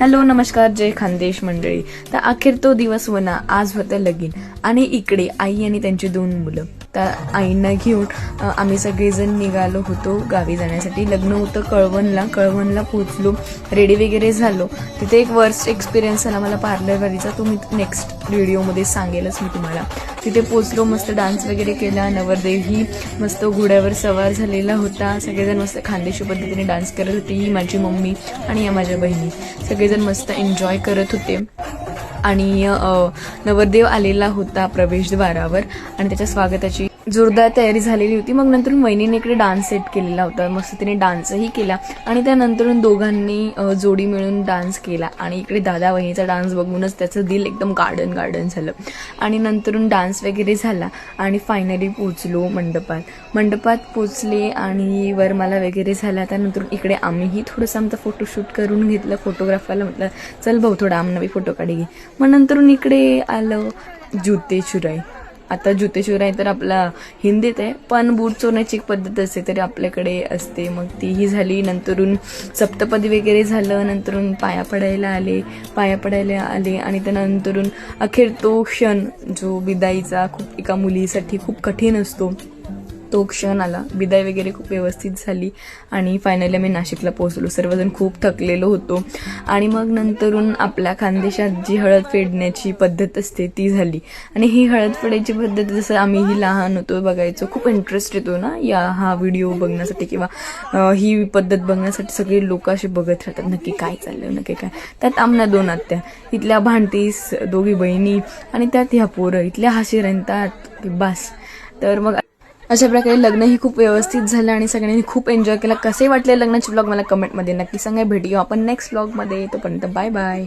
Hello नमस्कार, जय खानदेश मंडळी. तर अखेर तो दिवस वना, आज होतं लगीन. आणि इकडे आई आणि त्यांची 2 मुलं. तर आईंना घेऊन आम्ही सगळेजण निघालो होतो गावी जाण्यासाठी. लग्न होतं कळवणला पोहोचलो, रेडी वगैरे झालो. तिथे एक वर्स्ट एक्सपिरियन्स झाला मला पार्लरवालीचा, तो मी नेक्स्ट व्हिडिओमध्ये सांगेलच मी तुम्हाला. तिथे पोहोचलो, मस्त डान्स वगैरे केला. नवरदेवही मस्त घोड्यावर सवार झालेला होता. सगळेजण मस्त खानदेशी पद्धतीने डान्स करत होते. ही माझी मम्मी आणि या माझ्या बहिणी सगळेजण मस्त एन्जॉय करत होते. आणि नवरदेव आलेला होता प्रवेशद्वारावर आणि त्याच्या स्वागताची जोरदार तयारी झालेली होती. मग नंतर वहिनीने इकडे डान्स सेट केलेला होता, मस्त तिने डान्सही केला. आणि त्यानंतर दोघांनी जोडी मिळून डान्स केला. आणि इकडे दादा वहिनीचा डान्स बघूनच त्याचं दिल एकदम गार्डन झालं. आणि नंतरून डान्स वगैरे झाला आणि फायनली पोचलो मंडपात पोचले आणि वरमाला वगैरे झाला. त्यानंतर इकडे आम्हीही थोडंसं आमचा फोटोशूट करून घेतलं. फोटोग्राफरला म्हटलं चल भाऊ थोडा आमनावी फोटो काढी घे. मग नंतरून इकडे आलं जुते चुराई. आता जुते चुराई तर आपला हिंदीत आहे, पण बूट चोरण्याची एक पद्धत असते तरी आपल्याकडे असते. मग तीही झाली. नंतरून सप्तपदी वगैरे झालं. नंतरून पाया पडायला आले आणि त्यानंतरून अखेर तो क्षण जो विदाईचा खूप एका मुलीसाठी खूप कठीण असतो, तो क्षण आला. विदाई वगैरे खूप व्यवस्थित झाली आणि फायनली आम्ही नाशिकला पोहोचलो. सर्वजण खूप थकलेलो होतो. आणि मग नंतरून आपल्या खानदेशात जी हळद फेडण्याची पद्धत असते ती झाली. आणि ही हळद फेडायची पद्धत जसं आम्हीही लहान होतो बघायचो, खूप इंटरेस्ट येतो ना हा व्हिडिओ बघण्यासाठी किंवा ही पद्धत बघण्यासाठी. सगळे लोक असे बघत राहतात नक्की काय चाललं, नक्की काय. त्यात आमना 2 आत्या, इथल्या भांडतीस 2 बहिणी आणि त्यात ह्या पोरं इथल्या हशी रंगतात की बस. तर मग अशा प्रकारे लग्नही खूप व्यवस्थित झालं आणि सगळ्यांनी खूप एन्जॉय केला. कसे वाटले लग्नाचे ब्लॉग मला कमेंटमध्ये नक्की सांगा. भेटूया आपण नेक्स्ट ब्लॉगमध्ये. तोपर्यंत बाय बाय.